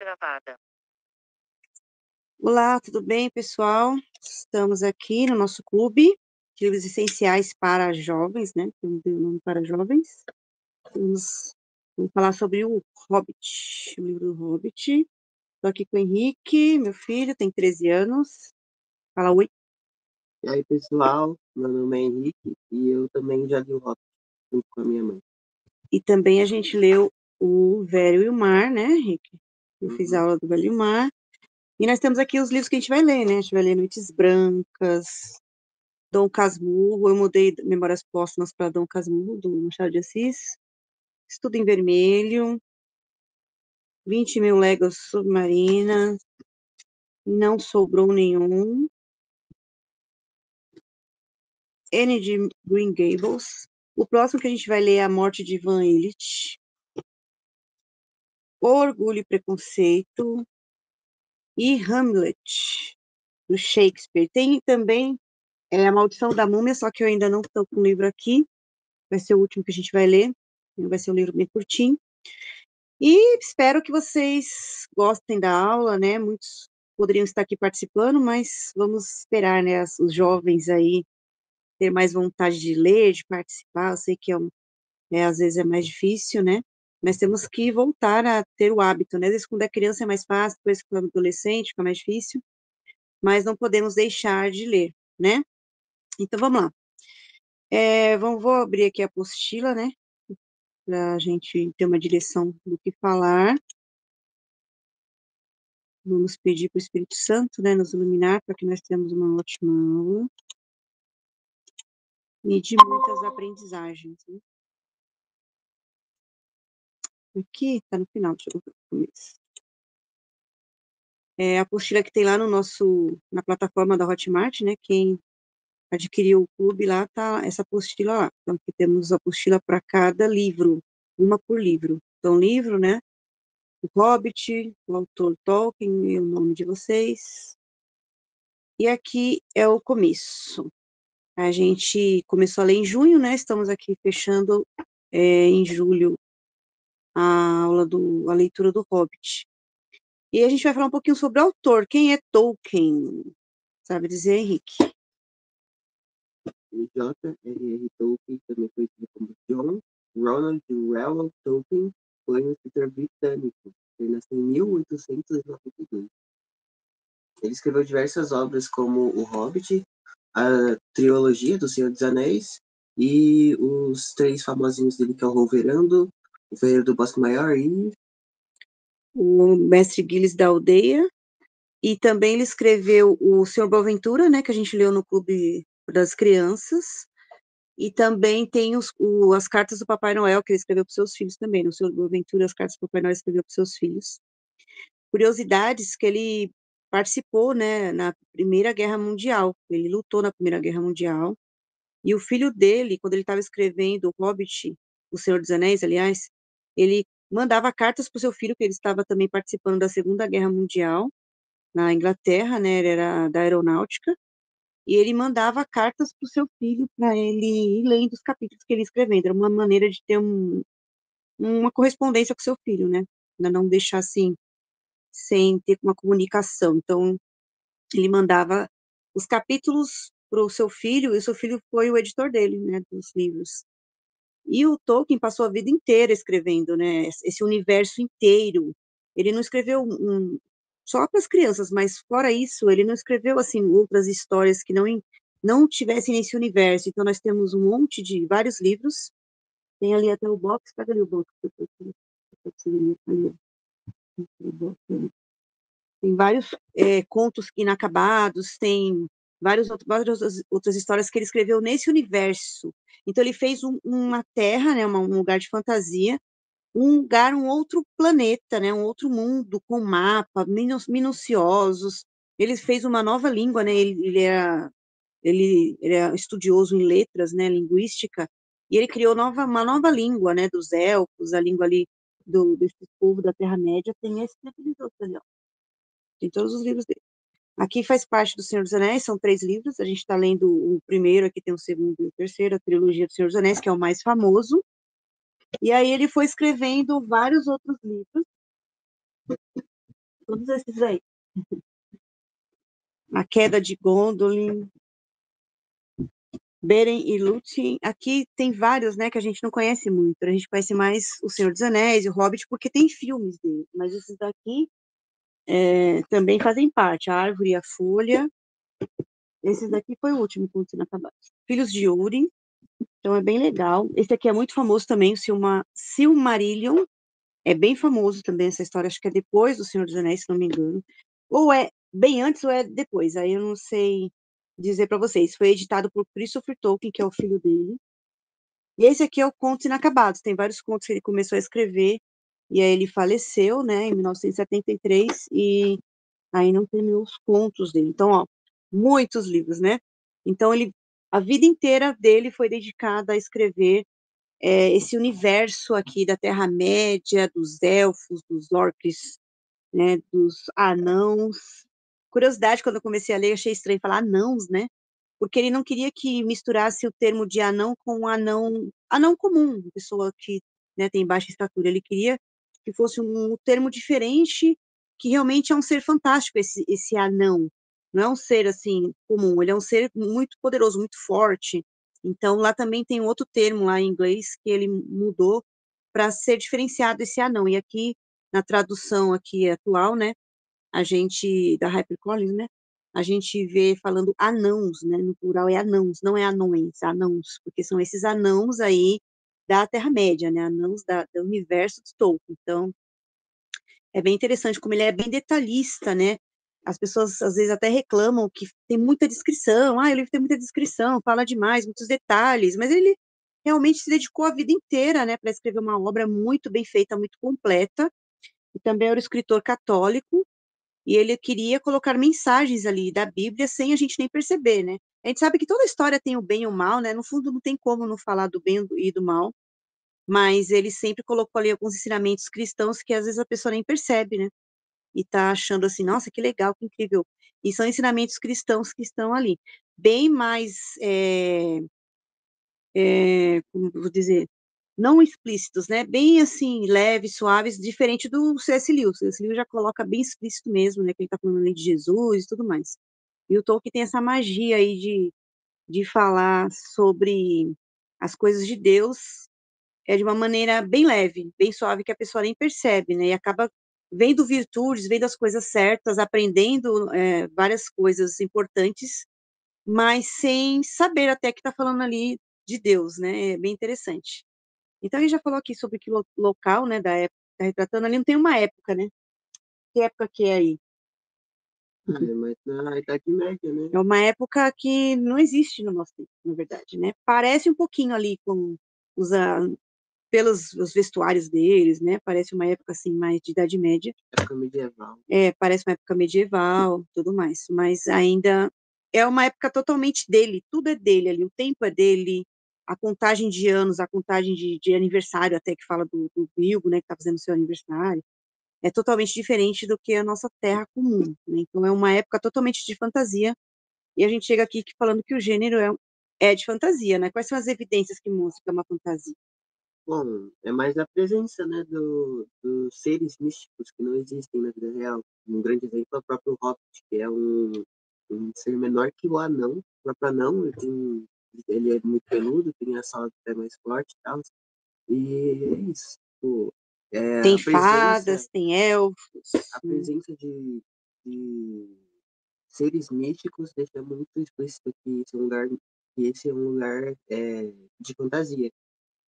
gravada. Olá, tudo bem, pessoal? Estamos aqui no nosso clube de livros essenciais para jovens, né? Temos o nome para jovens. Vamos falar sobre o Hobbit, o livro do Hobbit. Estou aqui com o Henrique, meu filho, tem 13 anos. Fala oi. E aí, pessoal, meu nome é Henrique e eu também já li o Hobbit junto com a minha mãe. E também a gente leu o Velho e o Mar, né, Henrique? Eu fiz a aula do Velho e o Mar. E nós temos aqui os livros que a gente vai ler, né? A gente vai ler Noites Brancas, Dom Casmurro, eu mudei Memórias Póstumas para Dom Casmurro, do Machado de Assis. Estudo em Vermelho, 20.000 Léguas Submarinas, Não Sobrou Nenhum, N de Green Gables. O próximo que a gente vai ler é A Morte de Ivan Illich, Orgulho e Preconceito e Hamlet, do Shakespeare. Tem também A Maldição da Múmia, só que eu ainda não estou com o livro aqui. Vai ser o último que a gente vai ler. Vai ser um livro bem curtinho. E espero que vocês gostem da aula, né? Muitos poderiam estar aqui participando, mas vamos esperar, né? Os jovens aí ter mais vontade de ler, de participar. Eu sei que às vezes é mais difícil, né? Mas temos que voltar a ter o hábito, né? Às vezes quando é criança é mais fácil, depois quando é adolescente fica mais difícil, mas não podemos deixar de ler, né? Então vamos lá. Vou abrir aqui a apostila, né? Para a gente ter uma direção do que falar. Vamos pedir para o Espírito Santo, né, nos iluminar para que nós tenhamos uma ótima aula e de muitas aprendizagens. Né? Aqui está no final, deixa eu ver o começo. A apostila que tem lá na plataforma da Hotmart, né? Quem adquiriu o clube lá, tá essa apostila lá. Então, aqui temos a apostila para cada livro, uma por livro. Então, livro, né? O Hobbit, o autor Tolkien e o nome de vocês. E aqui é o começo. A gente começou a ler em junho, né? Estamos aqui fechando em julho a leitura do Hobbit. E a gente vai falar um pouquinho sobre o autor. Quem é Tolkien? Sabe dizer, Henrique? O J.R.R. Tolkien, também conhecido como John Ronald Reuel Tolkien, foi um escritor britânico. Ele nasceu em 1892. Ele escreveu diversas obras como O Hobbit, a trilogia do Senhor dos Anéis e os três famosinhos dele, que é o Roverando, o Ferreiro do Bosque Maior e o Mestre Gilles da Aldeia. E também ele escreveu o Senhor Boaventura, né, que a gente leu no Clube das Crianças. E também tem as cartas do Papai Noel, que ele escreveu para os seus filhos também. No Senhor Boaventura, as cartas do Papai Noel escreveu para os seus filhos. Curiosidades que ele participou, né, na Primeira Guerra Mundial. Ele lutou na Primeira Guerra Mundial. E o filho dele, quando ele estava escrevendo O Hobbit, O Senhor dos Anéis, aliás, ele mandava cartas para o seu filho, que ele estava também participando da Segunda Guerra Mundial, na Inglaterra, né, ele era da aeronáutica, e ele mandava cartas para o seu filho para ele ir lendo os capítulos que ele ia escrevendo. Era uma maneira de ter uma correspondência com o seu filho, né, para não deixar assim, sem ter uma comunicação. Então, ele mandava os capítulos para o seu filho, e o seu filho foi o editor dele, né, dos livros. E o Tolkien passou a vida inteira escrevendo, né, esse universo inteiro. Ele não escreveu só para as crianças, mas fora isso, ele não escreveu assim outras histórias que não tivessem nesse universo. Então nós temos um monte de vários livros. Tem ali até o box, pega ali o box. Tem vários contos inacabados, tem várias outras histórias que ele escreveu nesse universo. Então ele fez uma terra, né, um lugar de fantasia, um outro planeta, né, um outro mundo com mapa minuciosos. Ele fez uma nova língua, né? Ele era estudioso em letras, né, linguística, e ele criou uma nova língua, né, dos elfos, a língua ali desse povo da Terra-média. Tem esse livro ali, ó. Tem todos os livros dele. Aqui faz parte do Senhor dos Anéis, são 3 livros, a gente está lendo o primeiro, aqui tem o segundo e o terceiro, a trilogia do Senhor dos Anéis, que é o mais famoso, e aí ele foi escrevendo vários outros livros, todos esses aí. A Queda de Gondolin, Beren e Lúthien. Aqui tem vários, né, que a gente não conhece muito. A gente conhece mais O Senhor dos Anéis e O Hobbit, porque tem filmes dele. Mas esses daqui também fazem parte. A Árvore e a Folha. Esse daqui foi o último Contos Inacabados. Filhos de Húrin. Então é bem legal. Esse aqui é muito famoso também, o Silmarillion. É bem famoso também essa história. Acho que é depois do Senhor dos Anéis, se não me engano. Ou é bem antes ou é depois. Aí eu não sei dizer para vocês. Foi editado por Christopher Tolkien, que é o filho dele. E esse aqui é o Contos Inacabados. Tem vários contos que ele começou a escrever. E aí ele faleceu, né, em 1973. E aí não terminou os contos dele. Então, ó, muitos livros, né? Então, a vida inteira dele foi dedicada a escrever esse universo aqui da Terra-média, dos elfos, dos orcs, né, dos anãos. Curiosidade, quando eu comecei a ler, eu achei estranho falar anãos, né? Porque ele não queria que misturasse o termo de anão com anão comum, pessoa que, né, tem baixa estatura. Ele queria que fosse um termo diferente, que realmente é um ser fantástico, esse anão. Não é um ser, assim, comum, ele é um ser muito poderoso, muito forte. Então, lá também tem outro termo lá em inglês que ele mudou para ser diferenciado esse anão. E aqui, na tradução aqui atual, né, a gente, da HarperCollins, né, a gente vê falando anãos, né, no plural é anãos, não é anões, anãos, porque são esses anãos aí da Terra-média, né, anãos do universo de Tolkien. Então, é bem interessante como ele é bem detalhista, né, as pessoas às vezes até reclamam que tem muita descrição, o livro tem muita descrição, fala demais, muitos detalhes, mas ele realmente se dedicou a vida inteira, né, para escrever uma obra muito bem feita, muito completa, e também era um escritor católico, e ele queria colocar mensagens ali da Bíblia sem a gente nem perceber, né? A gente sabe que toda história tem o bem e o mal, né? No fundo, não tem como não falar do bem e do mal, mas ele sempre colocou ali alguns ensinamentos cristãos que às vezes a pessoa nem percebe, né? E tá achando assim, nossa, que legal, que incrível. E são ensinamentos cristãos que estão ali. Bem mais, como eu vou dizer, não explícitos, né? Bem assim, leves, suaves, diferente do C.S. Lewis. O C.S. Lewis já coloca bem explícito mesmo, né? Que ele está falando ali de Jesus e tudo mais. E o Tolkien tem essa magia aí de falar sobre as coisas de Deus de uma maneira bem leve, bem suave, que a pessoa nem percebe, né? E acaba vendo virtudes, vendo as coisas certas, aprendendo várias coisas importantes, mas sem saber até que está falando ali de Deus, né? É bem interessante. Então, ele já falou aqui sobre que local, né, da época, tá retratando ali, não tem uma época, né? Que época que é aí? Mas na Idade Média, né? É uma época que não existe no nosso tempo, na verdade, né? Parece um pouquinho ali com os, pelos os vestuários deles, né? Parece uma época, assim, mais de Idade Média. Época medieval. Parece uma época medieval, tudo mais, mas ainda é uma época totalmente dele, tudo é dele ali, o tempo é dele, a contagem de anos, a contagem de aniversário, até que fala do Bilbo, né, que está fazendo seu aniversário, é totalmente diferente do que a nossa Terra comum, né? Então é uma época totalmente de fantasia, e a gente chega aqui falando que o gênero é de fantasia, né? Quais são as evidências que mostram que é uma fantasia? Bom, é mais a presença, né, dos seres místicos que não existem na vida real. Um grande exemplo é o próprio Hobbit, que é um ser menor que o anão. O próprio anão, ele é muito peludo, tem a sala até mais forte e tal. E é isso. Tipo, Tem fadas, tem elfos. a presença de seres místicos deixa muito explícito que esse é um lugar de fantasia.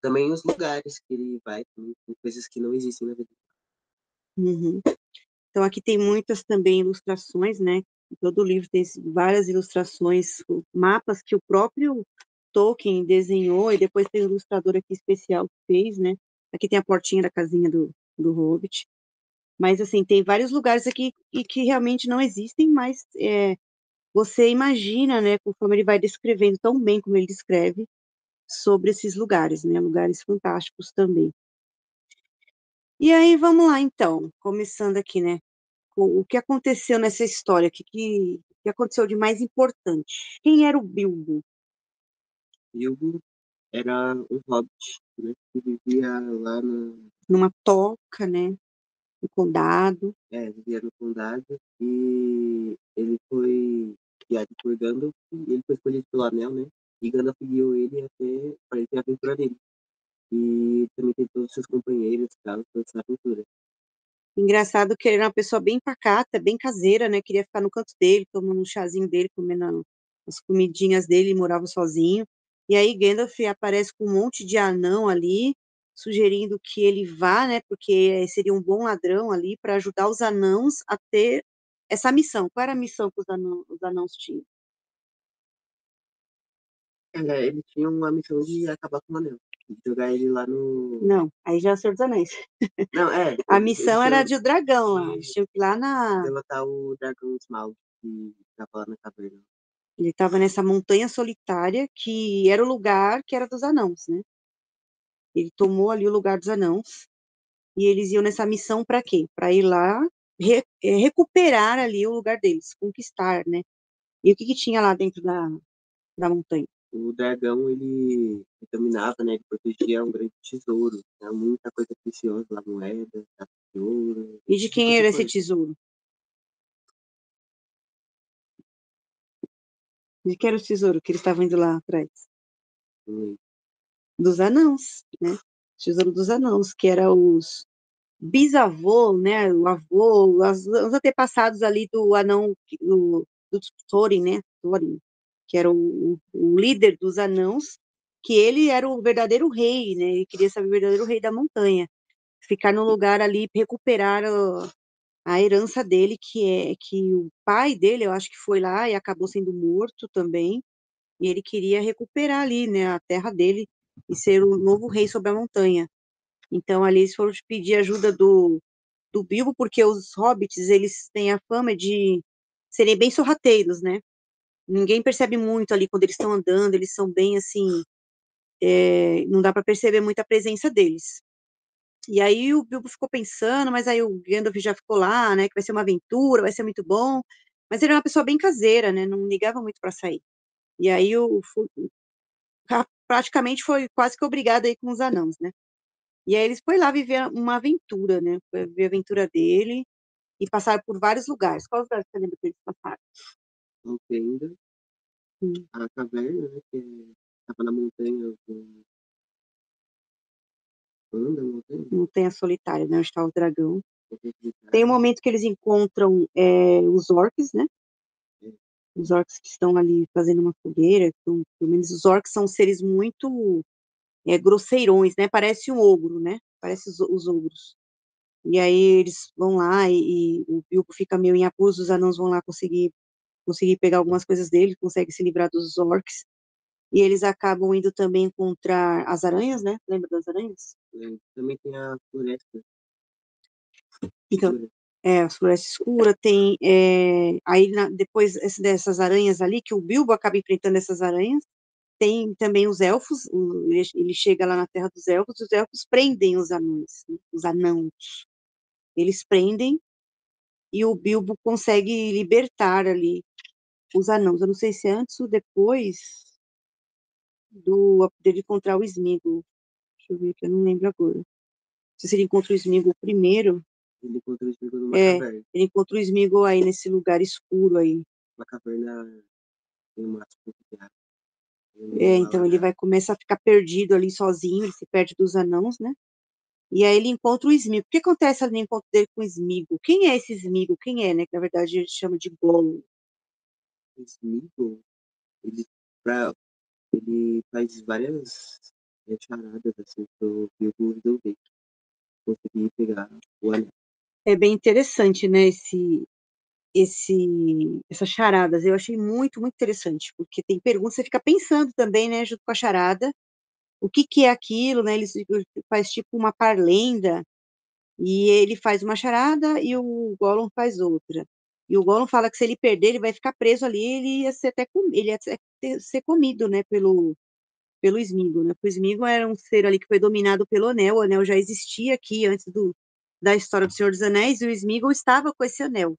Também os lugares que ele vai, tem coisas que não existem na vida. Uhum. Então, aqui tem muitas também ilustrações, né? Em todo o livro tem várias ilustrações, mapas que o próprio Tolkien desenhou, e depois tem um ilustrador aqui especial que fez, né? Aqui tem a portinha da casinha do Hobbit. Mas, assim, tem vários lugares aqui e que realmente não existem, mas você imagina, né? Conforme ele vai descrevendo tão bem como ele descreve sobre esses lugares, né? Lugares fantásticos também. E aí, vamos lá, então. Começando aqui, né? O que aconteceu nessa história, que aconteceu de mais importante? Quem era o Bilbo? Bilbo era um hobbit, né, que vivia lá Numa toca, né? no condado. Vivia no condado, e ele foi guiado por Gandalf, e ele foi escolhido pelo Anel, né? E Gandalf guiou ele até para ele ter a aventura dele. E também tem todos os seus companheiros e tal, toda essa aventura. Engraçado que ele era uma pessoa bem pacata, bem caseira, né? Queria ficar no canto dele, tomando um chazinho dele, comendo as comidinhas dele, e morava sozinho. E aí Gandalf aparece com um monte de anão ali, sugerindo que ele vá, né? Porque seria um bom ladrão ali para ajudar os anãos a ter essa missão. Qual era a missão que os anãos tinham? Ele tinha uma missão de acabar com o Anel, de jogar ele lá no... Não, aí já é o Senhor dos Anéis. Não, A eles missão era tinham de o dragão lá. Eles tinham que ir lá na. derrotar o dragão Smaug, que tava lá na caverna. Ele estava nessa montanha solitária que era o lugar que era dos anãos, né? Ele tomou ali o lugar dos anãos e eles iam nessa missão para quê? Para ir lá recuperar ali o lugar deles, conquistar, né? E o que que tinha lá dentro da montanha? O dragão, ele dominava, né? Ele protegia um grande tesouro, né? Muita coisa preciosa lá, moeda, capa de ouro, E de esse tipo quem de era esse coisa. tesouro? De quem era o tesouro que eles estavam indo lá atrás? Hum, Dos anãos, né? Tesouro dos anãos, que era os bisavô, né, o avô, os antepassados ali do anão, do Thorin, né, Thorin, que era o líder dos anãos, que ele era o verdadeiro rei, né, ele queria ser o verdadeiro rei da montanha, ficar no lugar ali, recuperar a herança dele, que o pai dele, eu acho que foi lá e acabou sendo morto também, e ele queria recuperar ali, né, a terra dele e ser o novo rei sobre a montanha. Então, ali eles foram pedir ajuda do Bilbo, porque os hobbits, eles têm a fama de serem bem sorrateiros, né? Ninguém percebe muito ali quando eles estão andando, eles são bem assim, não dá para perceber muito a presença deles. E aí o Bilbo ficou pensando, mas aí o Gandalf já ficou lá, né? Que vai ser uma aventura, vai ser muito bom. Mas ele era uma pessoa bem caseira, né? Não ligava muito para sair. E aí praticamente foi quase que obrigado aí com os anãos, né? E aí eles foi lá viver uma aventura, né? Foi viver a aventura dele e passaram por vários lugares. Qual lugar você lembra que eles passaram? Alfenda, Hum. a caverna, né? Que tava na montanha do... Anda, montanha? Montanha Solitária, né? Onde está o dragão. Montanha Tem um Solitária. momento que eles encontram os orcs, né? É, Os orcs que estão ali fazendo uma fogueira. Então, pelo menos os orcs são seres muito grosseirões, né? Parece um ogro, né? Parece os ogros. E aí eles vão lá e o Bilbo fica meio em apuros, os anãos vão lá conseguir pegar algumas coisas dele, consegue se livrar dos orcs. E eles acabam indo também encontrar as aranhas, né? Lembra das aranhas? também tem a floresta Então, escura. a floresta escura tem. Aí depois dessas aranhas ali, que o Bilbo acaba enfrentando essas aranhas, tem também os elfos. Ele chega lá na Terra dos Elfos, os elfos prendem os anões, né, os anãos. Eles prendem e o Bilbo consegue libertar ali os anãos. Eu não sei se é antes ou depois dele encontrar o Sméagol. Deixa eu ver que eu não lembro agora. Não sei se ele encontra o Sméagol primeiro. Ele encontrou isso numa É, caverna. ele encontra o Sméagol aí nesse lugar escuro aí. Uma caverna tem uma água. Então ele vai começar a ficar perdido ali sozinho, ele se perde dos anãos, né? E aí ele encontra o Sméagol. O que acontece ali no encontro dele com o Sméagol? Quem é esse Sméagol? Quem é, né? Que na verdade ele chama de Gollum. Smeagol, ele, pra, ele faz várias charadas assim pro Bilbo resolver, conseguir pegar o anel. É bem interessante, né? Essas charadas. Eu achei muito, muito interessante, porque tem perguntas, você fica pensando também, né? Junto com a charada, o que que é aquilo, né? Ele faz tipo uma parlenda. E ele faz uma charada e o Gollum faz outra. E o Gollum fala que se ele perder, ele vai ficar preso ali, ele ia ser até ele ia ser comido, né, pelo Sméagol, né? Porque o Sméagol era um ser ali que foi dominado pelo Anel, o Anel já existia aqui antes da história do Senhor dos Anéis, e o Sméagol estava com esse anel.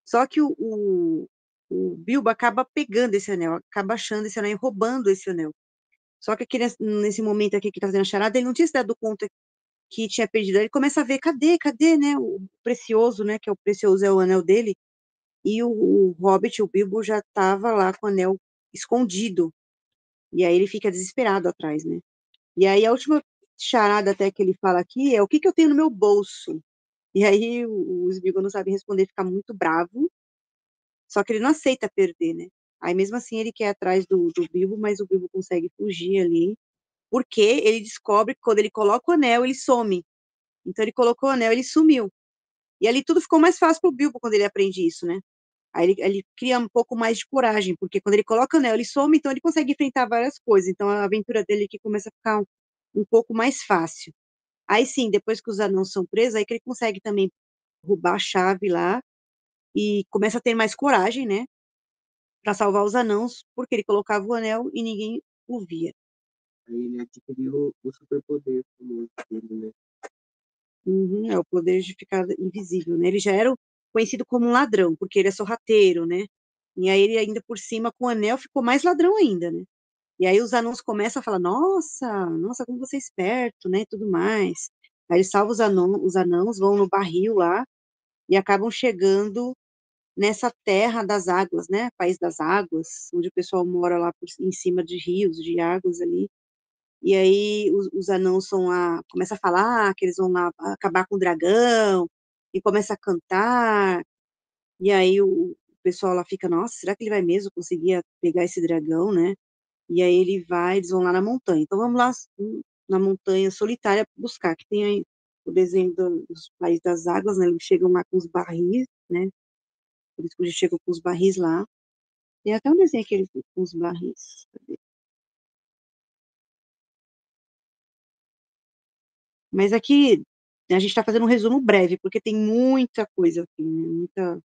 Só que o Bilbo acaba pegando esse anel, acaba achando esse anel e roubando esse anel. Só que aqui nesse momento aqui que tá fazendo a charada, ele não tinha se dado conta que tinha perdido. Ele começa a ver, cadê, né, o precioso, né, que é o precioso é o anel dele, e o Hobbit, o Bilbo, já estava lá com o anel escondido, e aí ele fica desesperado atrás, né. E aí a última charada até que ele fala aqui é: "O que que eu tenho no meu bolso?". E aí o Sméagol não sabe responder, fica muito bravo, só que ele não aceita perder, né. Aí mesmo assim ele quer ir atrás do Bilbo, mas o Bilbo consegue fugir ali, porque ele descobre que quando ele coloca o anel, ele some. Então ele colocou o anel, ele sumiu. E ali tudo ficou mais fácil para o Bilbo quando ele aprende isso, né. Aí ele cria um pouco mais de coragem, porque quando ele coloca o anel, ele some, então ele consegue enfrentar várias coisas. Então a aventura dele aqui começa a ficar um pouco mais fácil. Aí sim, depois que os anãos são presos, aí que ele consegue também roubar a chave lá e começa a ter mais coragem, né, para salvar os anãos, porque ele colocava o anel e ninguém o via. Aí ele adquiriu o superpoder famoso dele, né? Uhum, é o poder de ficar invisível, né? Ele já era conhecido como um ladrão, porque ele é sorrateiro, né? E aí ele ainda por cima com o anel ficou mais ladrão ainda, né? E aí os anãos começam a falar: nossa, como você é esperto, né? E tudo mais. Aí ele salva os anãos vão no barril lá e acabam chegando nessa terra das águas, né? País das águas, onde o pessoal mora lá em cima de rios, de águas ali. E aí os anãos começa a falar que eles vão lá acabar com o dragão, e começa a cantar, e aí o pessoal lá fica, nossa, será que ele vai mesmo conseguir pegar esse dragão, né? E aí eles vão lá na montanha. Então vamos lá na montanha solitária buscar, que tem aí o desenho dos Países das Águas, né? Eles chegam lá com os barris, né? Eles chegam com os barris lá. Tem até um desenho aqui com os barris. Cadê? Mas aqui a gente está fazendo um resumo breve, porque tem muita coisa aqui, né?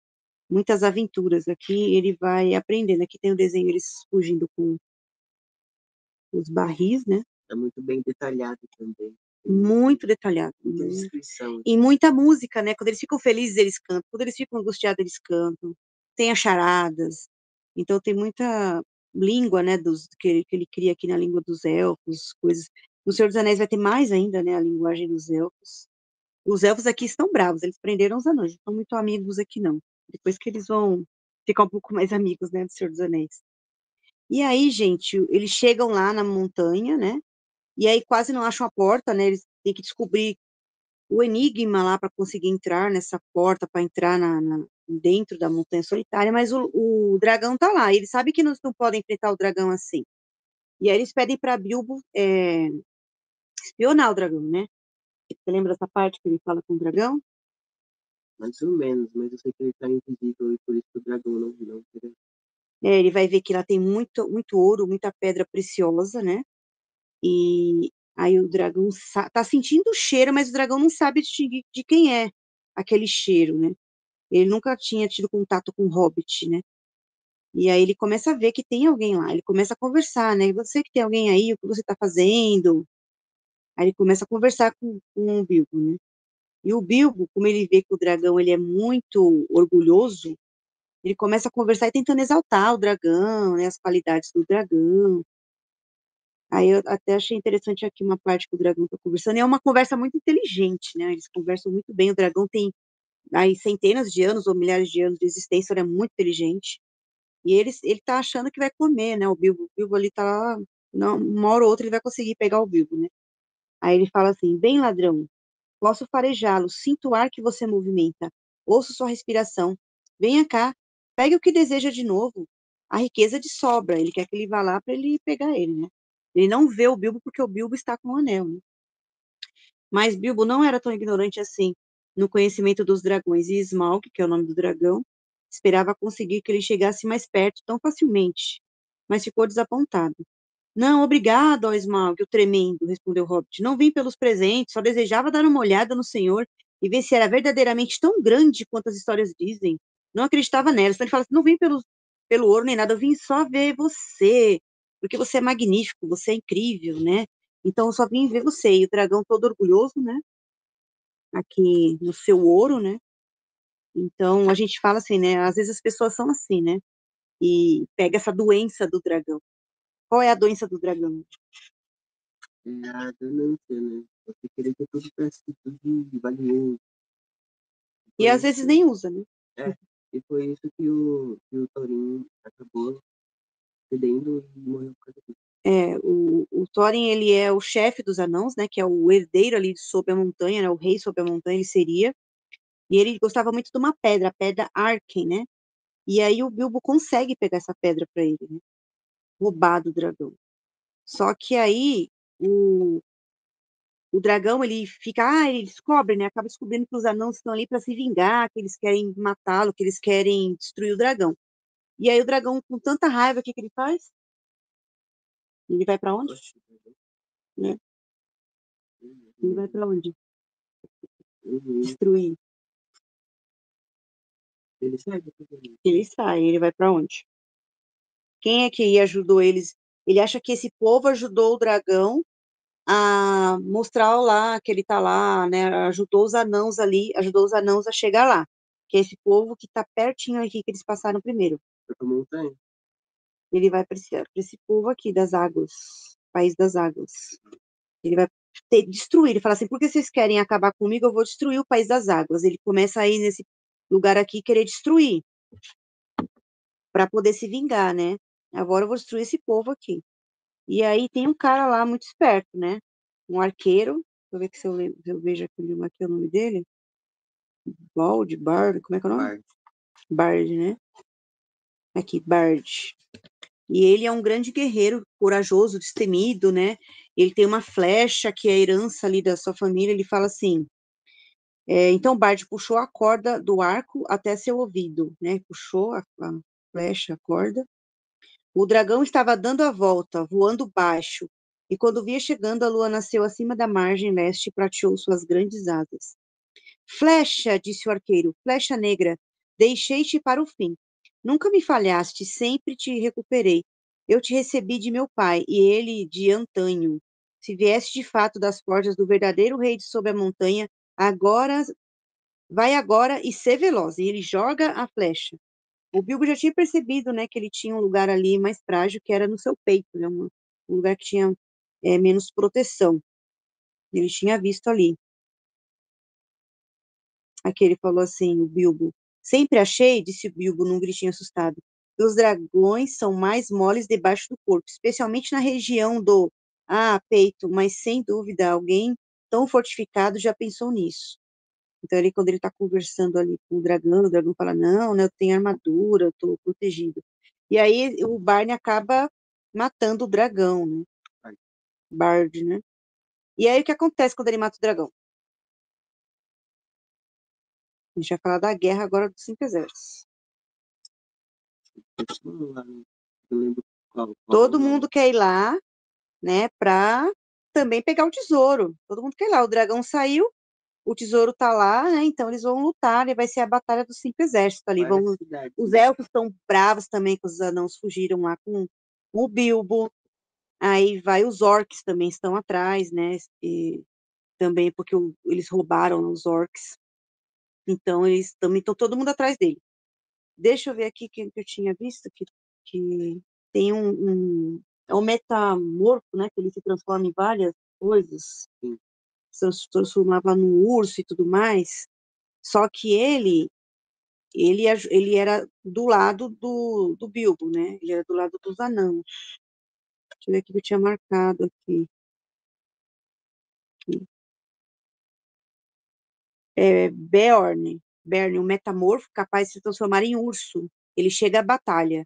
Muitas aventuras aqui. Ele vai aprendendo. Aqui tem o desenho, eles fugindo com os barris, né? É muito bem detalhado também. Muito detalhado. Muita descrição. E muita música, né? Quando eles ficam felizes, eles cantam. Quando eles ficam angustiados, eles cantam. Tem as charadas. Então tem muita língua, né? Que ele cria aqui na língua dos elfos, coisas. No Senhor dos Anéis vai ter mais ainda, né? A linguagem dos elfos. Os elfos aqui estão bravos, eles prenderam os anões, não estão muito amigos aqui, não. Depois que eles vão ficar um pouco mais amigos, né, do Senhor dos Anéis. E aí, gente, eles chegam lá na montanha, né? E aí quase não acham a porta, né? Eles têm que descobrir o enigma lá para conseguir entrar nessa porta, para entrar dentro da montanha solitária, mas o dragão tá lá. Eles sabem que não podem enfrentar o dragão assim. E aí eles pedem para Bilbo espionar o dragão, né? Você lembra dessa parte que ele fala com o dragão? Mais ou menos, mas eu sei que ele tá invisível e por isso que o dragão não queria. Ele vai ver que lá tem muito ouro, muita pedra preciosa, né? E aí o dragão tá sentindo o cheiro, mas o dragão não sabe distinguir de quem é aquele cheiro, né? Ele nunca tinha tido contato com hobbit, né? E aí ele começa a ver que tem alguém lá, ele começa a conversar, né? E você que tem alguém aí, o que você tá fazendo? Aí ele começa a conversar com o Bilbo, né? E o Bilbo, como ele vê que o dragão ele é muito orgulhoso, ele começa a conversar e tentando exaltar o dragão, né? As qualidades do dragão. Aí eu até achei interessante aqui uma parte que o dragão está conversando, e é uma conversa muito inteligente, né? Eles conversam muito bem. O dragão tem aí centenas de anos ou milhares de anos de existência, ele é muito inteligente. E ele tá achando que vai comer, né? O Bilbo ali tá lá, não, uma hora ou outra ele vai conseguir pegar o Bilbo, né? Aí ele fala assim: bem, ladrão, posso farejá-lo, sinto o ar que você movimenta, ouço sua respiração. Venha cá, pegue o que deseja de novo. A riqueza de sobra. Ele quer que ele vá lá para ele pegar ele, né? Ele não vê o Bilbo porque o Bilbo está com o anel, né? Mas Bilbo não era tão ignorante assim no conhecimento dos dragões, e Smaug, que é o nome do dragão, esperava conseguir que ele chegasse mais perto tão facilmente, mas ficou desapontado. Não, obrigado, ó Smaug, o tremendo, respondeu o Hobbit. Não vim pelos presentes, só desejava dar uma olhada no senhor e ver se era verdadeiramente tão grande quanto as histórias dizem. Não acreditava nelas. Então ele fala assim, não vim pelo ouro nem nada, eu vim só ver você, porque você é magnífico, você é incrível, né? Então eu só vim ver você. E o dragão todo orgulhoso, né? Aqui no seu ouro, né? Então a gente fala assim, né? Às vezes as pessoas são assim, né? E pega essa doença do dragão. Qual é a doença do dragão? é a ganância, né? Você querer ter tudo pra si, tudo de valioso. E Foi às vezes nem isso, usa, né? e foi isso que o Thorin acabou cedendo e morreu por causa disso. O Thorin, ele é o chefe dos anãos, né? Que é o herdeiro ali sob a montanha, né? O rei sob a montanha, ele seria. E ele gostava muito de uma pedra, a pedra Arken, né? E aí o Bilbo consegue pegar essa pedra para ele, né? Roubar do dragão. Só que aí o, o dragão, ele fica, ele descobre, né? Acaba descobrindo que os anãos estão ali para se vingar, que eles querem matá-lo, que eles querem destruir o dragão. E aí o dragão, com tanta raiva, o que que ele faz? Ele vai para onde? Oxe, Né? Ele vai para onde? uhum. Destruir. Ele segue tudo. Ele sai, ele vai para onde? Quem é que ajudou eles? Ele acha que esse povo ajudou o dragão a mostrar lá que ele tá lá, né? Ajudou os anãos ali, ajudou os anãos a chegar lá. Que é esse povo que tá pertinho aqui que eles passaram primeiro. Foi pra montanha. Ele vai para esse povo aqui das águas, país das águas. Ele vai destruir. Ele fala assim: por que vocês querem acabar comigo? Eu vou destruir o país das águas. Ele começa a ir nesse lugar aqui querer destruir, para poder se vingar, né? Agora eu vou destruir esse povo aqui. E aí tem um cara lá muito esperto, né? Um arqueiro. Deixa eu ver se eu vejo aqui o nome dele. Bard, como é que é o nome? Bard. Bard, né? Aqui, Bard. E ele é um grande guerreiro, corajoso, destemido, né? Ele tem uma flecha que é a herança ali da sua família. Ele fala assim: então Bard puxou a corda do arco até seu ouvido, né? Puxou a flecha, a corda. O dragão estava dando a volta, voando baixo, e quando via chegando, a lua nasceu acima da margem leste e prateou suas grandes asas. Flecha, disse o arqueiro, flecha negra, deixei-te para o fim. Nunca me falhaste, sempre te recuperei. Eu te recebi de meu pai, e ele de antanho. Se viesse de fato das portas do verdadeiro rei de sob a montanha, agora, vai agora e sê veloz. E ele joga a flecha. O Bilbo já tinha percebido, né, que ele tinha um lugar ali mais frágil, que era no seu peito, né, um lugar que tinha menos proteção. Ele tinha visto ali. Aqui ele falou assim, o Bilbo. Sempre achei, disse o Bilbo num gritinho assustado, que os dragões são mais moles debaixo do corpo, especialmente na região do peito, mas sem dúvida alguém tão fortificado já pensou nisso. Então, quando ele está conversando ali com o dragão fala, não, né, eu tenho armadura, eu estou protegido. E aí o Barney acaba matando o dragão, né? Bard, né? E aí o que acontece quando ele mata o dragão? A gente vai falar da guerra agora dos cinco exércitos. Eu lembro qual Todo mundo quer ir lá, né, pra também pegar o tesouro. Todo mundo quer ir lá. O dragão saiu, o tesouro tá lá, né? Então eles vão lutar e vai ser a batalha dos cinco exércitos ali. Os elfos estão bravos também que os anãos fugiram lá com o Bilbo. Aí vai os orcs também estão atrás, né? E também porque eles roubaram os orcs. Então eles também estão todo mundo atrás dele. Deixa eu ver aqui que eu tinha visto que tem é um metamorfo, né? Que ele se transforma em várias coisas. Sim. Se transformava num urso e tudo mais. Só que ele era do lado do Bilbo, né? Ele era do lado dos anãos. Deixa eu ver o que eu tinha marcado aqui. Beorn, um metamorfo capaz de se transformar em urso. Ele chega à batalha.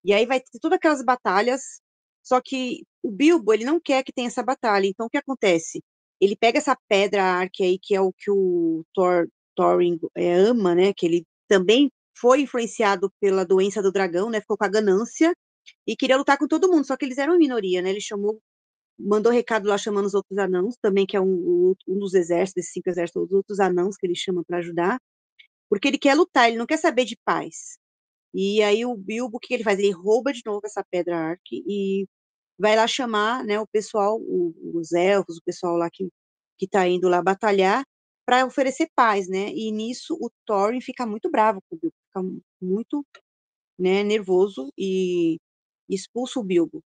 E aí vai ter todas aquelas batalhas, só que o Bilbo, ele não quer que tenha essa batalha. Então, o que acontece? Ele pega essa pedra Arque aí, que é o que o Thorin ama, né? Que ele também foi influenciado pela doença do dragão, né? Ficou com a ganância e queria lutar com todo mundo, só que eles eram minoria, né? Ele mandou recado lá chamando os outros anãos, também que é um dos exércitos, desses cinco exércitos, os outros anãos que ele chama para ajudar, porque ele quer lutar, ele não quer saber de paz. E aí o Bilbo, o que ele faz? Ele rouba de novo essa pedra Arque e vai lá chamar, né, o pessoal, os elfos, o pessoal lá que tá indo lá batalhar para oferecer paz, né? E nisso o Thorin fica muito bravo com o Bilbo, fica muito, né, nervoso e expulsa o Bilbo.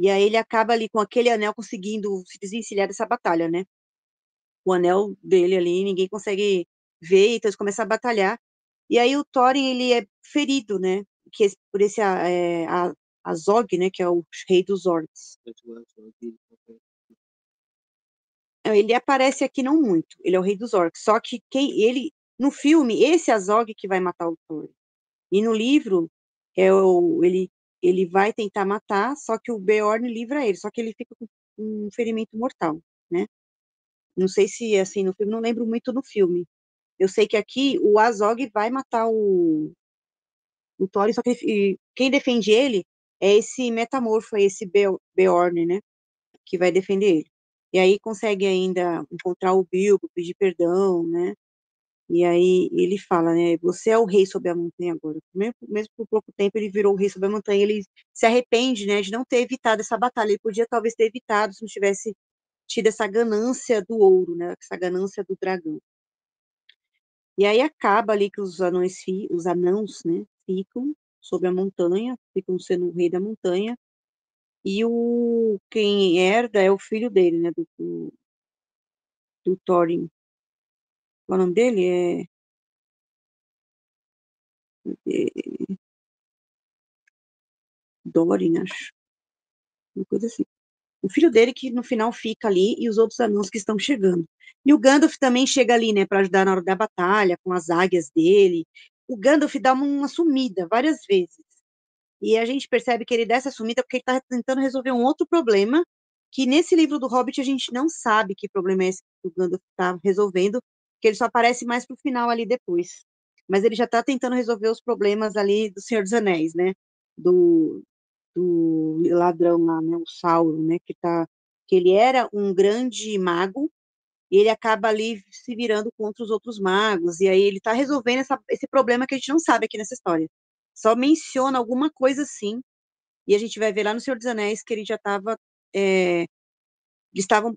E aí ele acaba ali com aquele anel conseguindo se desvencilhar dessa batalha, né? O anel dele ali, ninguém consegue ver, então eles começam a batalhar. E aí o Thorin, ele é ferido, né? Por esse Azog, né? Que é o rei dos orcs. Ele aparece aqui não muito, ele é o rei dos orcs. Só que no filme, esse Azog que vai matar o Thorin. E no livro, ele vai tentar matar, só que o Beorn livra ele, só que ele fica com um ferimento mortal, né? Não sei se assim no filme, não lembro muito no filme. Eu sei que aqui o Azog vai matar o Thorin, só que quem defende ele é esse metamorfo, esse Beorn, né? Que vai defender ele. E aí consegue ainda encontrar o Bilbo, pedir perdão, né? E aí ele fala, né? Você é o rei sobre a montanha agora. Mesmo por pouco tempo ele virou o rei sobre a montanha. Ele se arrepende, né? De não ter evitado essa batalha. Ele podia talvez ter evitado se não tivesse tido essa ganância do ouro, né? Essa ganância do dragão. E aí acaba ali que os anãos, né? Ficam sobre a montanha, ficam sendo o rei da montanha. E quem herda é o filho dele, né? Do Thorin. Qual é o nome dele? É Dorin, acho. Uma coisa assim. O filho dele que no final fica ali e os outros anãos que estão chegando. E o Gandalf também chega ali, né, para ajudar na hora da batalha, com as águias dele. O Gandalf dá uma sumida várias vezes. E a gente percebe que ele dá essa sumida porque ele está tentando resolver um outro problema, que nesse livro do Hobbit a gente não sabe que problema é esse que o Gandalf está resolvendo, que ele só aparece mais pro final ali depois. Mas ele já está tentando resolver os problemas ali do Senhor dos Anéis, né? Do, do ladrão lá, né? O Sauron, né? Que ele era um grande mago e ele acaba ali se virando contra os outros magos, e aí ele está resolvendo esse problema que a gente não sabe aqui nessa história. Só menciona alguma coisa assim, e a gente vai ver lá no Senhor dos Anéis que ele já estava. Eles estavam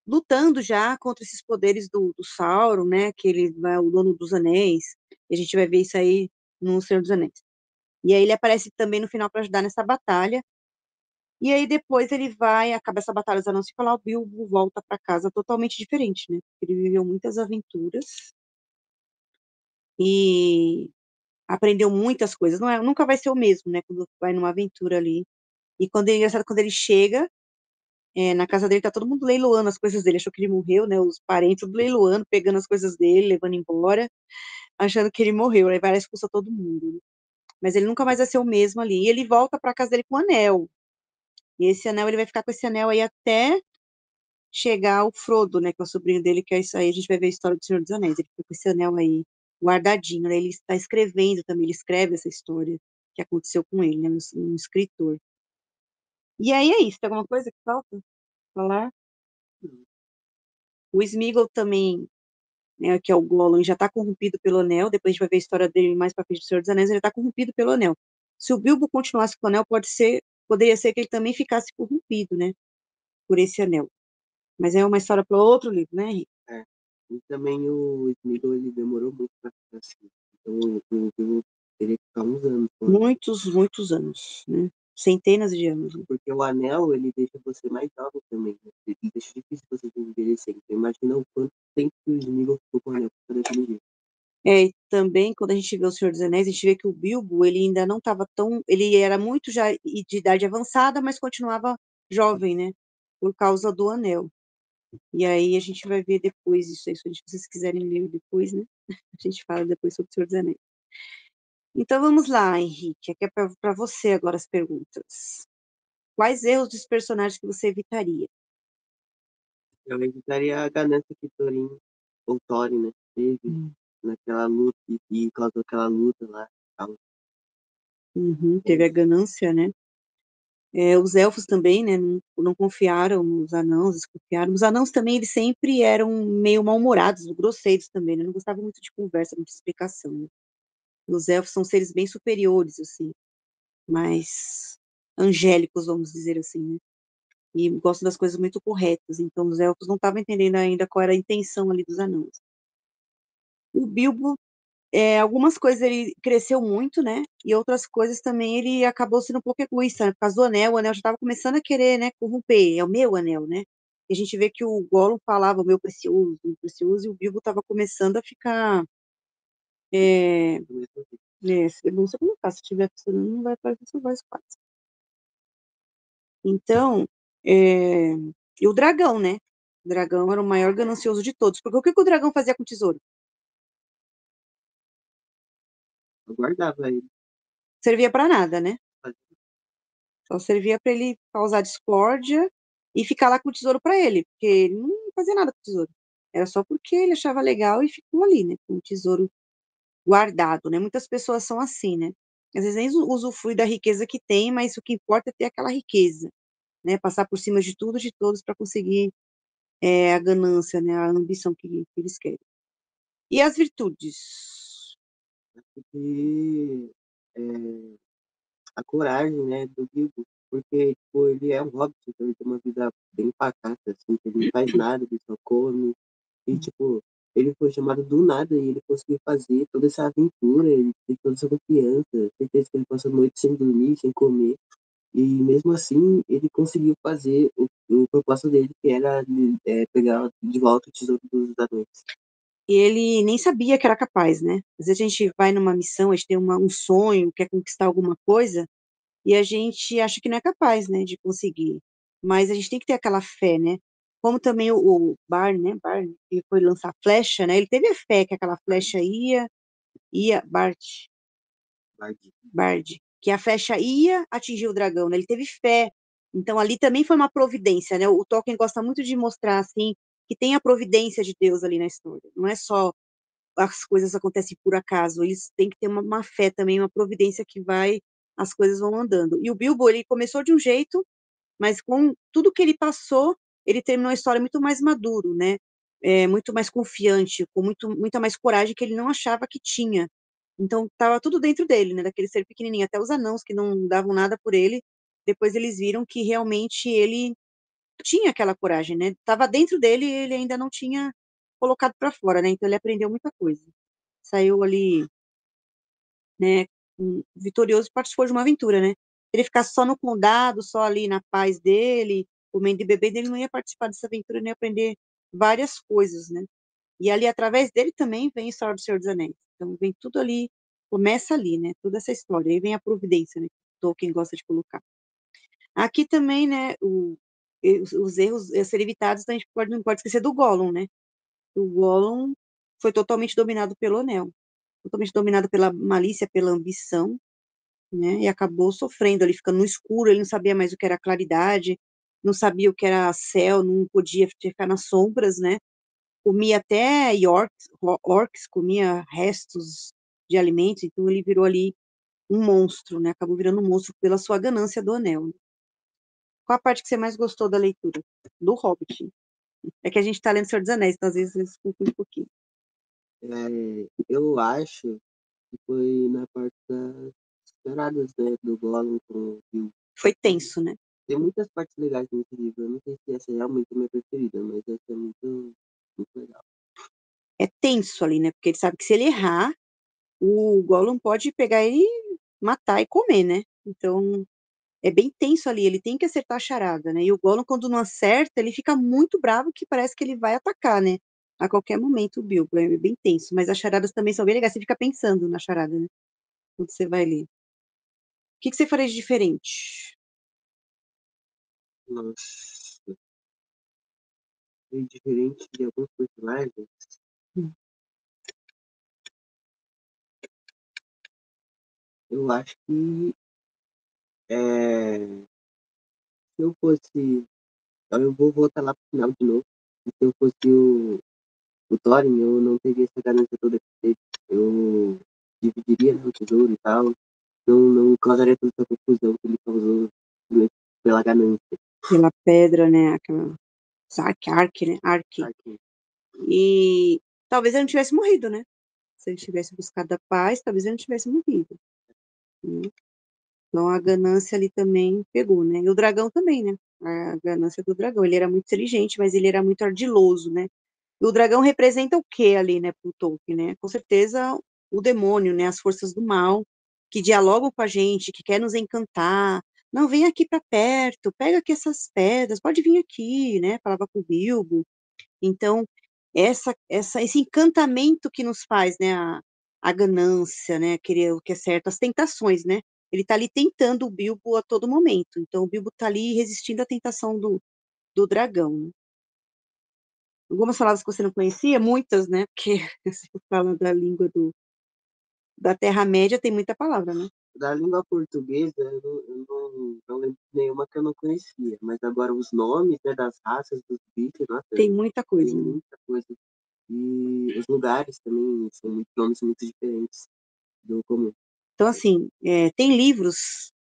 lutando já contra esses poderes do Sauron, né? Que ele é o dono dos anéis, e a gente vai ver isso aí no Senhor dos Anéis. E aí ele aparece também no final para ajudar nessa batalha. E aí depois ele acaba essa batalha dos anões e fala, o Bilbo volta para casa totalmente diferente, né? Ele viveu muitas aventuras e aprendeu muitas coisas. Nunca vai ser o mesmo, né? Quando vai numa aventura ali. E engraçado, quando ele chega, na casa dele tá todo mundo leiloando as coisas dele. Achou que ele morreu, né? Os parentes tudo leiloando, pegando as coisas dele, levando embora, achando que ele morreu. Aí vai lá e expulsa todo mundo, né? Mas ele nunca mais vai ser o mesmo ali. E ele volta para casa dele com um anel. E esse anel, ele vai ficar com esse anel aí até chegar o Frodo, né, que é o sobrinho dele, que é isso aí, a gente vai ver a história do Senhor dos Anéis, ele fica com esse anel aí guardadinho, né, ele está escrevendo também, ele escreve essa história que aconteceu com ele, né, um escritor. E aí é isso, tem alguma coisa que falta falar? O Sméagol também, né, que é o Gollum, já está corrompido pelo anel, depois a gente vai ver a história dele mais pra frente do Senhor dos Anéis, ele está corrompido pelo anel. Se o Bilbo continuasse com o anel, poderia ser que ele também ficasse corrompido, né, por esse anel. Mas é uma história para outro livro, né, Henrique? É. E também o Sméagol, ele demorou muito pra ficar assim. Então, eu teria que ficar uns anos com ele. Muitos, muitos anos, né? Centenas de anos, né? Porque o anel, ele deixa você mais jovem também, né? Ele deixa difícil você envelhecer. Então, imagina o quanto tempo que o Sméagol ficou com o anel pra daquele jeito. E também, quando a gente vê o Senhor dos Anéis, a gente vê que o Bilbo, ele ainda não estava tão... Ele era muito já de idade avançada, mas continuava jovem, né? Por causa do anel. E aí a gente vai ver depois isso aí, se vocês quiserem ler depois, né? A gente fala depois sobre o Senhor dos Anéis. Então vamos lá, Henrique. Aqui é para você agora as perguntas. Quais erros dos personagens que você evitaria? Eu evitaria a ganância que ou Thorin, né, teve naquela luta e causou aquela luta lá. Tal. Uhum, teve a ganância, né? Os elfos também, né, não confiaram nos anãos, desconfiaram. Os anãos também, eles sempre eram meio mal-humorados, grosseiros também, né? Não gostavam muito de conversa, muita explicação, né? Os elfos são seres bem superiores, assim, mais angélicos, vamos dizer assim, né? E gostam das coisas muito corretas. Então, os elfos não estavam entendendo ainda qual era a intenção ali dos anãos. O Bilbo Algumas coisas ele cresceu muito, né? E outras coisas também ele acabou sendo um pouco egoísta, né? Por causa do anel, o anel já estava começando a querer, né, corromper. É o meu anel, né? E a gente vê que o Gollum falava o meu precioso, e o Bilbo estava começando a ficar. É, eu não sei como tá, se tiver funcionando, não vai aparecer sua voz quase. Então, e o dragão, né? O dragão era o maior ganancioso de todos. Porque o que que o dragão fazia com o tesouro? Eu guardava ele. Servia para nada, né? Só servia para ele causar discórdia e ficar lá com o tesouro para ele, porque ele não fazia nada com o tesouro. Era só porque ele achava legal e ficou ali, né? Com o tesouro guardado, né? Muitas pessoas são assim, né? Às vezes nem usufrui da riqueza que tem, mas o que importa é ter aquela riqueza, né? Passar por cima de tudo, de todos, para conseguir a ganância, né? A ambição que eles querem. E as virtudes? E a coragem, né, do Bilbo, porque, tipo, ele é um hobbit, então ele tem uma vida bem pacata, assim, que ele não faz nada, ele só come, e, tipo, ele foi chamado do nada e ele conseguiu fazer toda essa aventura, ele tem toda essa confiança, certeza que ele passou a noite sem dormir, sem comer, e mesmo assim ele conseguiu fazer o propósito dele, que era pegar de volta o tesouro dos anões. E ele nem sabia que era capaz, né? Às vezes a gente vai numa missão, a gente tem um sonho, quer conquistar alguma coisa, e a gente acha que não é capaz, né, de conseguir. Mas a gente tem que ter aquela fé, né? Como também o Barney, né? Barney, que foi lançar a flecha, né? Ele teve a fé que aquela flecha Bard, que a flecha ia atingir o dragão, né? Ele teve fé. Então ali também foi uma providência, né? O Tolkien gosta muito de mostrar assim que tem a providência de Deus ali na história. Não é só as coisas acontecem por acaso, eles têm que ter uma fé também, uma providência que vai, as coisas vão andando. E o Bilbo, ele começou de um jeito, mas com tudo que ele passou, ele terminou a história muito mais maduro, né? Muito mais confiante, com muita mais coragem que ele não achava que tinha. Então, estava tudo dentro dele, né? Daquele ser pequenininho. Até os anãos que não davam nada por ele, depois eles viram que realmente ele tinha aquela coragem, né? Tava dentro dele e ele ainda não tinha colocado para fora, né? Então, ele aprendeu muita coisa. Saiu ali, né, vitorioso e participou de uma aventura, né? Ele ficasse só no condado, só ali na paz dele, comendo e bebendo, ele não ia participar dessa aventura, nem aprender várias coisas, né? E ali, através dele, também vem a história do Senhor dos Anéis. Então, vem tudo ali, começa ali, né? Toda essa história. Aí vem a providência, né? Que Tolkien gosta de colocar. Aqui também, né? Os erros a serem evitados, então a gente não pode esquecer do Gollum, né? O Gollum foi totalmente dominado pelo Anel, totalmente dominado pela malícia, pela ambição, né? E acabou sofrendo ali, ficando no escuro, ele não sabia mais o que era claridade, não sabia o que era céu, não podia ficar nas sombras, né? Comia até orcs, comia restos de alimentos, então ele virou ali um monstro, né? Acabou virando um monstro pela sua ganância do anel. Qual a parte que você mais gostou da leitura? Do Hobbit. É que a gente tá lendo Senhor dos Anéis, então às vezes eles confundem um pouquinho. Eu acho que foi na parte das paradas, né, do Gollum com o Bilbo. Foi tenso, né? Tem muitas partes legais nesse livro. Eu não sei se essa é realmente a minha preferida, mas essa é muito legal. É tenso ali, né? Porque ele sabe que se ele errar, o Gollum pode pegar ele e matar e comer, né? Então, é bem tenso ali, ele tem que acertar a charada, né? E o Gollum, quando não acerta, ele fica muito bravo, que parece que ele vai atacar, né? A qualquer momento, o Bilbo, é bem tenso. Mas as charadas também são bem legais, você fica pensando na charada, né? Quando você vai ler. O que você faria de diferente? Nossa, é diferente de alguns personagens. Hum. Eu acho que se eu fosse. Eu vou voltar lá pro final de novo. Se eu fosse o Thorin, eu não teria essa ganância toda que teve. Eu dividiria, né, o tesouro e tal. Não causaria toda essa confusão que ele causou, né, pela ganância. Pela pedra, né? Aquela Ark, né? Ark. Aqui. E talvez ele não tivesse morrido, né? Se ele tivesse buscado a paz, talvez ele não tivesse morrido, né? Então a ganância ali também pegou, né? E o dragão também, né? A ganância do dragão. Ele era muito inteligente, mas ele era muito ardiloso, né? E o dragão representa o quê ali, né, pro Tolkien, né? Com certeza o demônio, né, as forças do mal, que dialogam com a gente, que quer nos encantar. Não, vem aqui para perto, pega aqui essas pedras, pode vir aqui, né? Falava com o Bilbo. Então, esse encantamento que nos faz, né, a ganância, né, querer o que é certo, as tentações, né? Ele tá ali tentando o Bilbo a todo momento. Então, o Bilbo tá ali resistindo à tentação do dragão, né? Algumas palavras que você não conhecia, muitas, né? Porque você fala da língua da Terra-média, tem muita palavra, né? Da língua portuguesa, eu não lembro de nenhuma que eu não conhecia, mas agora os nomes, né, das raças dos bichos, nossa, Tem muita tem coisa, né? muita coisa. E os lugares também são muito, nomes muito diferentes do comum. Então, assim, tem livros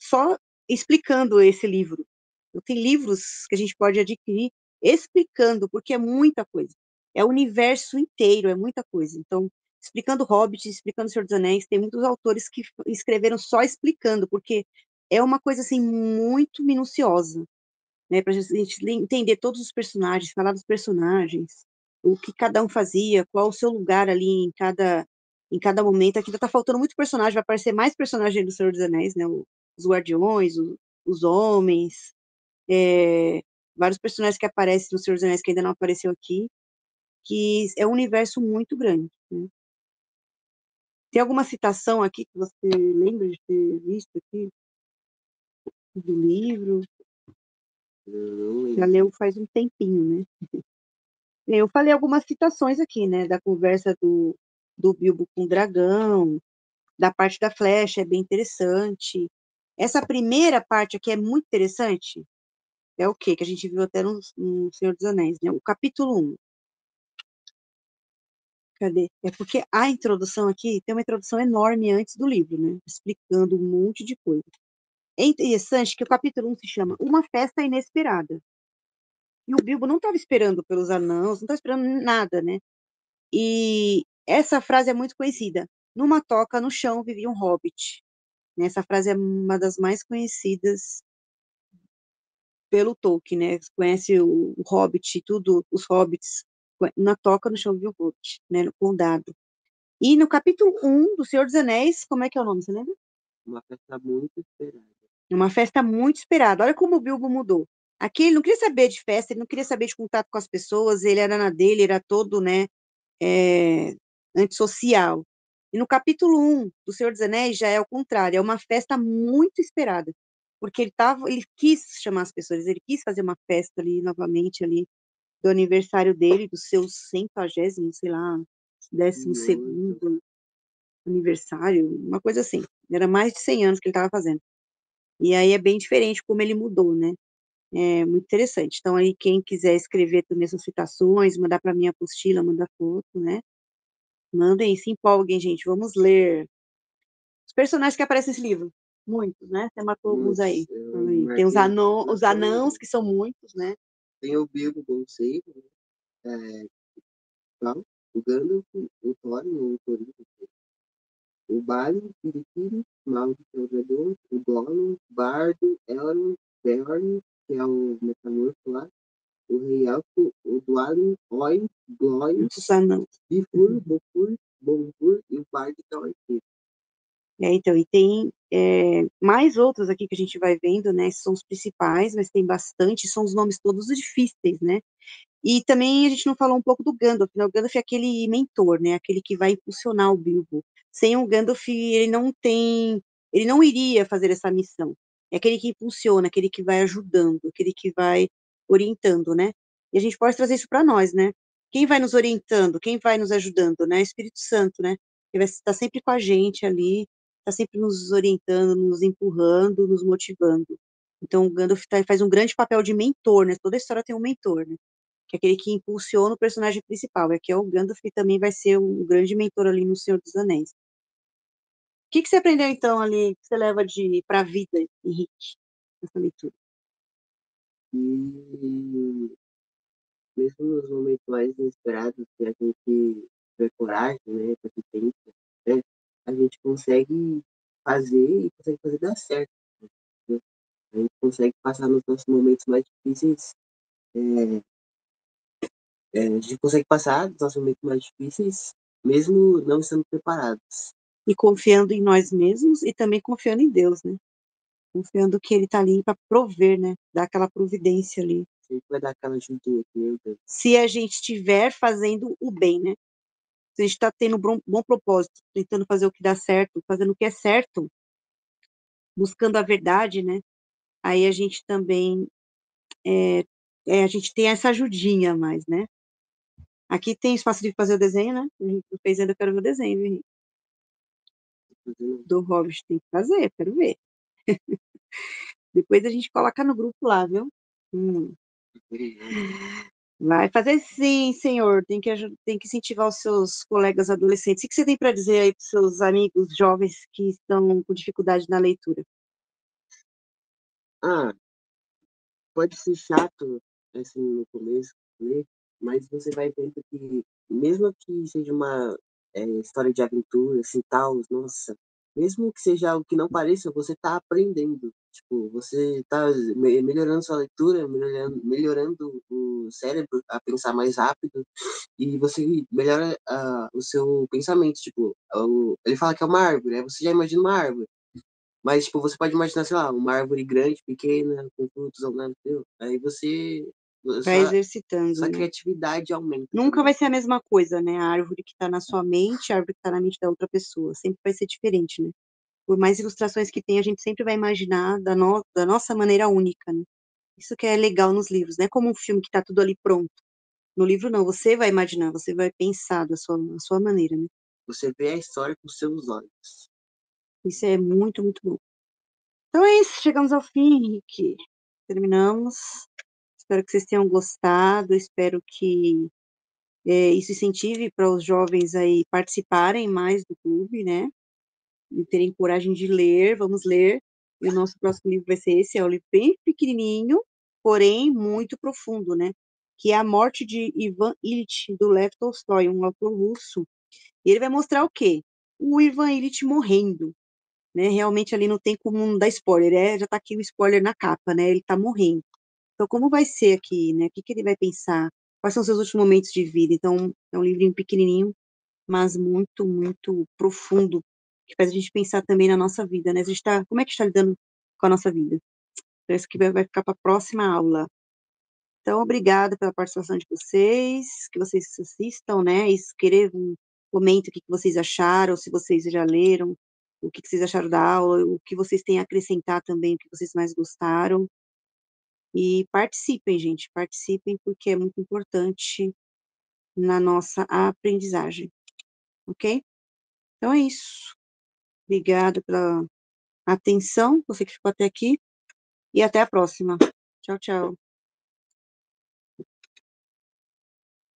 só explicando esse livro. Então, tem livros que a gente pode adquirir explicando, porque é muita coisa. É o universo inteiro, é muita coisa. Então, explicando Hobbit, explicando Senhor dos Anéis, tem muitos autores que escreveram só explicando, porque é uma coisa assim muito minuciosa, né, para a gente entender todos os personagens, falar dos personagens, o que cada um fazia, qual o seu lugar ali em cada momento. Aqui ainda tá faltando muito personagem, vai aparecer mais personagem do Senhor dos Anéis, né? Os Guardiões, os Homens, é, vários personagens que aparecem no Senhor dos Anéis que ainda não apareceu aqui, que é um universo muito grande, né? Tem alguma citação aqui que você lembra de ter visto aqui do livro? Eu não Já lembro. leu faz um tempinho, né? Eu falei algumas citações aqui, né, da conversa do Bilbo com o dragão, da parte da flecha, é bem interessante. Essa primeira parte aqui é muito interessante. É o quê? Que a gente viu até no Senhor dos Anéis, né? O capítulo 1. Cadê? É porque a introdução aqui tem uma introdução enorme antes do livro, né? Explicando um monte de coisa. É interessante que o capítulo 1 se chama Uma Festa Inesperada. E o Bilbo não estava esperando pelos anãos, não estava esperando nada, né? E essa frase é muito conhecida. Numa toca no chão vivia um hobbit. Essa frase é uma das mais conhecidas pelo Tolkien, né? Você conhece o Hobbit, tudo, os hobbits. Na toca no chão vivia um hobbit, né? No condado. E no capítulo 1 do Senhor dos Anéis, como é que é o nome, você lembra? Uma festa muito esperada. É uma festa muito esperada. Olha como o Bilbo mudou. Aqui ele não queria saber de festa, ele não queria saber de contato com as pessoas, ele era na dele, era todo, né, é, antissocial. E no capítulo 1 do Senhor dos Anéis já é o contrário, é uma festa muito esperada, porque ele quis chamar as pessoas, ele quis fazer uma festa ali novamente ali do aniversário dele, do seu 100º, sei lá, décimo E hoje, segundo aniversário, uma coisa assim. Era mais de 100 anos que ele estava fazendo. E aí é bem diferente como ele mudou, né? É muito interessante. Então, aí, quem quiser escrever também essas citações, mandar para minha apostila, mandar foto, né? Mandem, se empolguem, gente. Vamos ler. Os personagens que aparecem nesse livro. Muitos, né? Você marcou alguns aí. muitos, eu Aí. Tem marquei os bastante. anãos, que são muitos, né? Tem o Bilbo Bolseiro, né? Tal, o Gandalf, o Thorin, o Thorin, o Balin, o Piripiri, Mago de Jogador, o Gollum, Bardo, Elrond, Beorn, que é o metamorfo lá, o Rei Elfo, o Dwalin, Oin, Glóin, Os anãos. Bifur, Bofur, Bonfur e o Bardo que é o arqueiro. Então, e tem mais outros aqui que a gente vai vendo, né? Esses são os principais, mas tem bastante, são os nomes todos difíceis, né? E também a gente não falou um pouco do Gandalf, né? O Gandalf é aquele mentor, né? Aquele que vai impulsionar o Bilbo. Sem o Gandalf, ele não iria fazer essa missão. É aquele que impulsiona, aquele que vai ajudando, aquele que vai orientando, né? E a gente pode trazer isso para nós, né? Quem vai nos orientando, quem vai nos ajudando, né? O Espírito Santo, né? Ele vai estar sempre com a gente ali, está sempre nos orientando, nos empurrando, nos motivando. Então, o Gandalf faz um grande papel de mentor, né? Toda história tem um mentor, né? Que é aquele que impulsiona o personagem principal. É que é o Gandalf que também vai ser um grande mentor ali no Senhor dos Anéis. O que você aprendeu então ali, que você leva para a vida, Henrique, nessa leitura? E mesmo nos momentos mais inesperados que a gente tiver coragem, né, persistência, né, a gente consegue fazer e consegue fazer dar certo. Né? A gente consegue passar nos nossos momentos mais difíceis, a gente consegue passar nos nossos momentos mais difíceis, mesmo não estando preparados. E confiando em nós mesmos e também confiando em Deus, né? Confiando que Ele está ali para prover, né? Dar aquela providência ali. Sempre vai dar aquela ajudinha aqui, meu Deus. Se a gente estiver fazendo o bem, né? Se a gente está tendo um bom propósito, tentando fazer o que dá certo, fazendo o que é certo, buscando a verdade, né? Aí a gente também a gente tem essa ajudinha a mais, né? Aqui tem espaço de fazer o desenho, né? A gente não fez ainda, eu quero ver o desenho, viu, Henrique? Do Hobbit tem que fazer, quero ver. Depois a gente coloca no grupo lá, viu? Vai fazer sim, senhor. Tem que incentivar os seus colegas adolescentes. O que você tem para dizer aí para os seus amigos jovens que estão com dificuldade na leitura? Ah, pode ser chato, assim, no começo, ler, mas você vai vendo que, mesmo que seja uma história de aventura, assim, tal, nossa, mesmo que seja algo que não pareça, você está aprendendo. Tipo, você está melhorando sua leitura, melhorando o cérebro a pensar mais rápido, e você melhora o seu pensamento. Tipo, ele fala que é uma árvore, aí você já imagina uma árvore. Mas, tipo, você pode imaginar, sei lá, uma árvore grande, pequena, com frutos ao lado, entendeu? Aí você, Vai sua, exercitando, sua né? criatividade aumenta Nunca também. vai ser a mesma coisa, né? A árvore que está na sua mente, a árvore que está na mente da outra pessoa. Sempre vai ser diferente, né? Por mais ilustrações que tem, a gente sempre vai imaginar da nossa maneira única, né? Isso que é legal nos livros, não é como um filme que está tudo ali pronto. No livro, não, você vai imaginar, você vai pensar da sua maneira, né? Você vê a história com seus olhos. Isso é muito, muito bom. Então é isso, chegamos ao fim, Henrique. Terminamos. Espero que vocês tenham gostado, espero que isso incentive para os jovens aí participarem mais do clube, né? E terem coragem de ler, vamos ler. E o nosso próximo livro vai ser esse, é um livro bem pequenininho, porém muito profundo, né? Que é A Morte de Ivan Ilitch, do Lev Tolstói, um autor russo. E ele vai mostrar o quê? O Ivan Ilitch morrendo, né? Realmente ali não tem como não dar spoiler, já tá aqui o spoiler na capa, né? Ele tá morrendo. Então, como vai ser aqui, né? O que que ele vai pensar? Quais são os seus últimos momentos de vida? Então, é um livrinho pequenininho, mas muito, muito profundo, que faz a gente pensar também na nossa vida, né? A gente tá, como é que está lidando com a nossa vida? Então, isso que vai ficar para a próxima aula. Então, obrigada pela participação de vocês, que vocês assistam, né? Escrevam, comentem o que que vocês acharam, se vocês já leram, o que que vocês acharam da aula, o que vocês têm a acrescentar também, o que vocês mais gostaram. E participem, gente, participem, porque é muito importante na nossa aprendizagem, ok? Então é isso. Obrigada pela atenção, você que ficou até aqui, e até a próxima. Tchau, tchau.